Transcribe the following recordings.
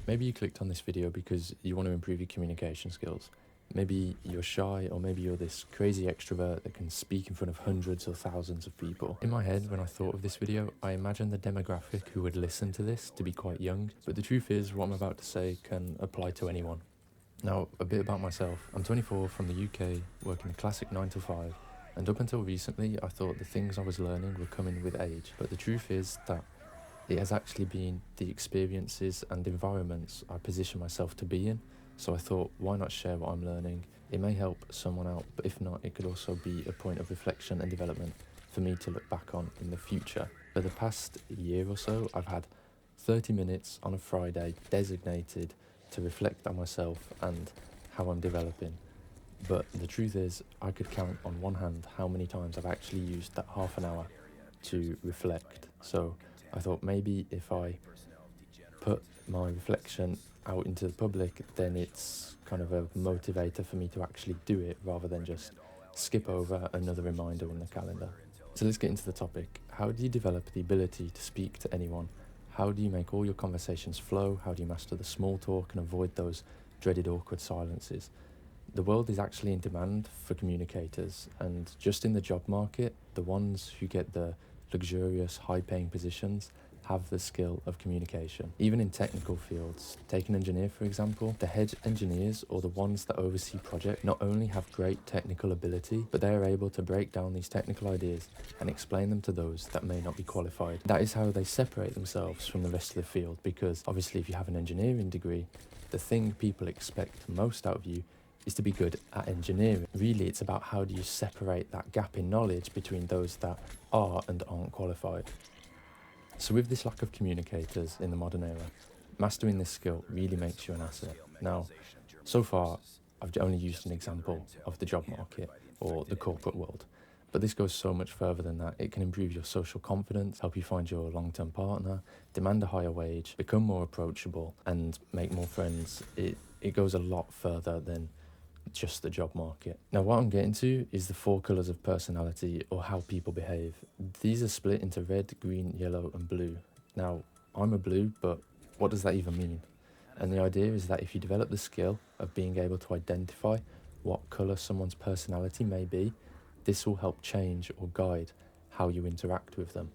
Maybe you clicked on this video because you want to improve your communication skills. Maybe you're shy, or maybe you're this crazy extrovert that can speak in front of hundreds or thousands of people. In my head, when I thought of this video, I imagined the demographic who would listen to this to be quite young, but the truth is what I'm about to say can apply to anyone. Now, a bit about myself. I'm 24 from the UK, working a classic 9 to 5, and up until recently, I thought the things I was learning were coming with age, but the truth is that it has actually been the experiences and environments I position myself to be in. So I thought, why not share what I'm learning? It may help someone out, but if not, it could also be a point of reflection and development for me to look back on in the future. For the past year or so, I've had 30 minutes on a Friday designated to reflect on myself and how I'm developing. But the truth is, I could count on one hand how many times I've actually used that half an hour to reflect. So I thought maybe if I put my reflection out into the public, then it's kind of a motivator for me to actually do it rather than just skip over another reminder in the calendar. So let's get into the topic. How do you develop the ability to speak to anyone? How do you make all your conversations flow? How do you master the small talk and avoid those dreaded awkward silences? The world is actually in demand for communicators, and just in the job market, the ones who get the luxurious, high-paying positions have the skill of communication. Even in technical fields, take an engineer for example, the head engineers or the ones that oversee projects not only have great technical ability, but they are able to break down these technical ideas and explain them to those that may not be qualified. That is how they separate themselves from the rest of the field, because obviously if you have an engineering degree, the thing people expect most out of you is to be good at engineering. Really, it's about how do you separate that gap in knowledge between those that are and aren't qualified. So with this lack of communicators in the modern era, mastering this skill really makes you an asset. Now, so far, I've only used an example of the job market or the corporate world, but this goes so much further than that. It can improve your social confidence, help you find your long-term partner, demand a higher wage, become more approachable, and make more friends. It goes a lot further than just the job market. Now what I'm getting to is the 4 colours of personality, or how people behave. These are split into red, green, yellow and blue. Now I'm a blue, but what does that even mean? And the idea is that if you develop the skill of being able to identify what colour someone's personality may be, this will help change or guide how you interact with them.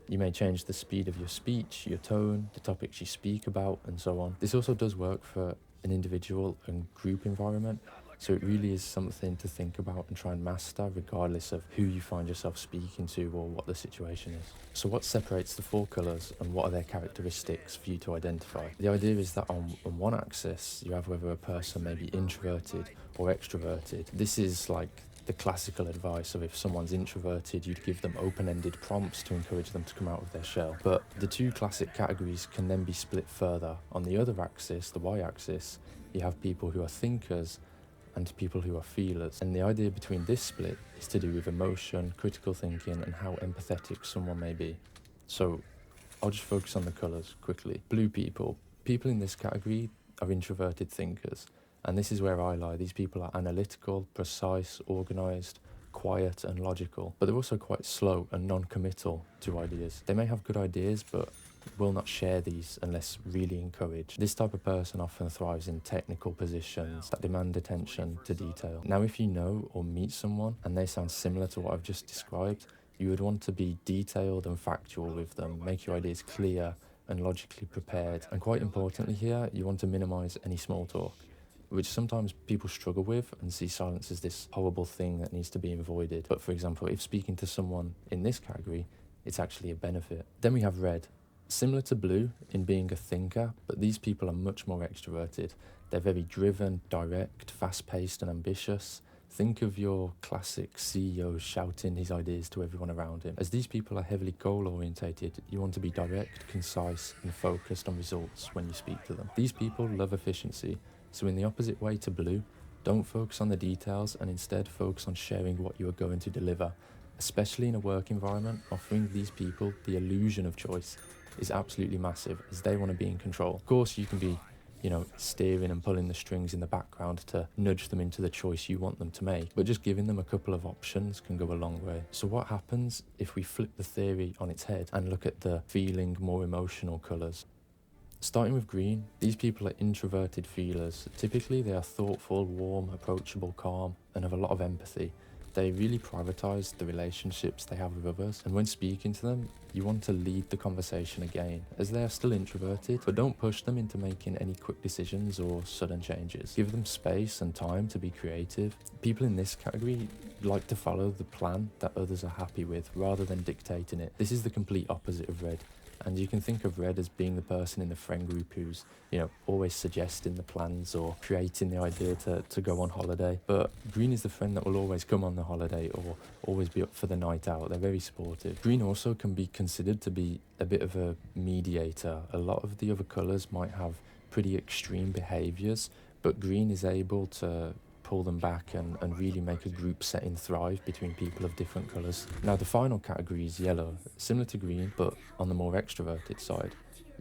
You may change the speed of your speech, your tone, the topics you speak about, and so on. This also does work for an individual and group environment, so it really is something to think about and try and master regardless of who you find yourself speaking to or what the situation is. So what separates the 4 colours and what are their characteristics for you to identify? The idea is that on one axis you have whether a person may be introverted or extroverted. This is like the classical advice of if someone's introverted, you'd give them open-ended prompts to encourage them to come out of their shell. But the 2 classic categories can then be split further. On the other axis, the y-axis, you have people who are thinkers and people who are feelers. And the idea between this split is to do with emotion, critical thinking, and how empathetic someone may be. So I'll just focus on the colours quickly. Blue people. People in this category are introverted thinkers. And this is where I lie. These people are analytical, precise, organised, quiet and logical, but they're also quite slow and non-committal to ideas. They may have good ideas, but will not share these unless really encouraged. This type of person often thrives in technical positions that demand attention to detail. Now, if you know or meet someone and they sound similar to what I've just described, you would want to be detailed and factual with them, make your ideas clear and logically prepared. And quite importantly here, you want to minimise any small talk, which sometimes people struggle with and see silence as this horrible thing that needs to be avoided. But for example, if speaking to someone in this category, it's actually a benefit. Then we have red. Similar to blue in being a thinker, but these people are much more extroverted. They're very driven, direct, fast-paced and ambitious. Think of your classic CEO shouting his ideas to everyone around him. As these people are heavily goal-orientated, you want to be direct, concise and focused on results when you speak to them. These people love efficiency. So in the opposite way to blue, don't focus on the details and instead focus on sharing what you are going to deliver. Especially in a work environment, offering these people the illusion of choice is absolutely massive, as they want to be in control. Of course, you can be, steering and pulling the strings in the background to nudge them into the choice you want them to make, but just giving them a couple of options can go a long way. So what happens if we flip the theory on its head and look at the feeling, more emotional colours? Starting with green, these people are introverted feelers. Typically, they are thoughtful, warm, approachable, calm, and have a lot of empathy. They really prioritize the relationships they have with others, and when speaking to them, you want to lead the conversation again, as they are still introverted, but don't push them into making any quick decisions or sudden changes. Give them space and time to be creative. People in this category like to follow the plan that others are happy with, rather than dictating it. This is the complete opposite of red. And you can think of red as being the person in the friend group who's, always suggesting the plans or creating the idea to go on holiday. But green is the friend that will always come on the holiday or always be up for the night out. They're very supportive. Green also can be considered to be a bit of a mediator. A lot of the other colours might have pretty extreme behaviours, but green is able to pull them back and really make a group setting thrive between people of different colours. Now the final category is yellow, similar to green but on the more extroverted side.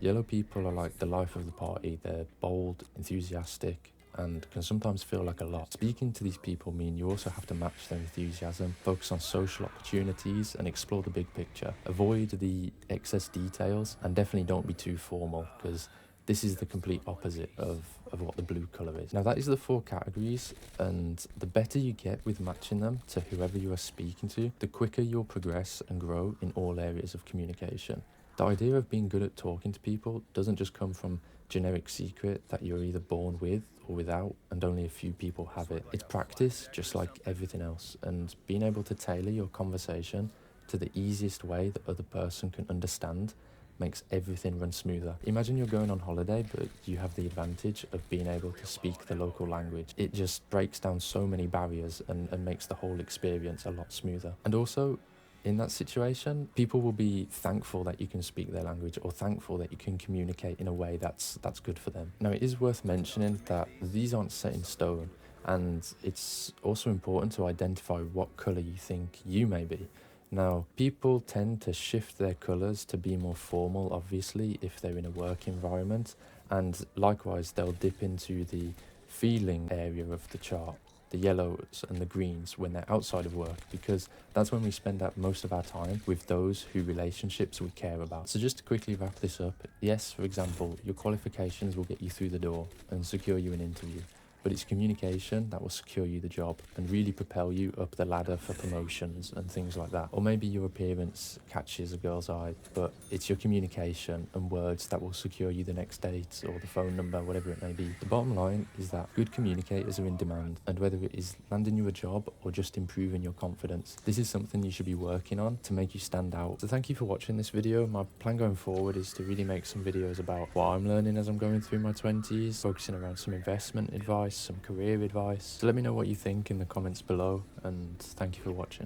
Yellow people are like the life of the party. They're bold, enthusiastic, and can sometimes feel like a lot. Speaking to these people mean you also have to match their enthusiasm, focus on social opportunities and explore the big picture. Avoid the excess details and definitely don't be too formal, because this is the complete opposite of what the blue colour is. Now that is the 4 categories, and the better you get with matching them to whoever you are speaking to, the quicker you'll progress and grow in all areas of communication. The idea of being good at talking to people doesn't just come from generic secret that you're either born with or without, and only a few people have it. It's practice, just like everything else, and being able to tailor your conversation to the easiest way the other person can understand makes everything run smoother. Imagine you're going on holiday, but you have the advantage of being able to speak the local language. It just breaks down so many barriers and makes the whole experience a lot smoother. And also, in that situation, people will be thankful that you can speak their language, or thankful that you can communicate in a way that's good for them. Now, it is worth mentioning that these aren't set in stone, and it's also important to identify what colour you think you may be. Now, people tend to shift their colours to be more formal, obviously, if they're in a work environment, and likewise, they'll dip into the feeling area of the chart, the yellows and the greens, when they're outside of work, because that's when we spend out most of our time with those whose relationships we care about. So just to quickly wrap this up, yes, for example, your qualifications will get you through the door and secure you an interview, but it's communication that will secure you the job and really propel you up the ladder for promotions and things like that. Or maybe your appearance catches a girl's eye, but it's your communication and words that will secure you the next date or the phone number, whatever it may be. The bottom line is that good communicators are in demand, and whether it is landing you a job or just improving your confidence, this is something you should be working on to make you stand out. So thank you for watching this video. My plan going forward is to really make some videos about what I'm learning as I'm going through my 20s, focusing around some investment advice, some career advice. So let me know what you think in the comments below, and thank you for watching.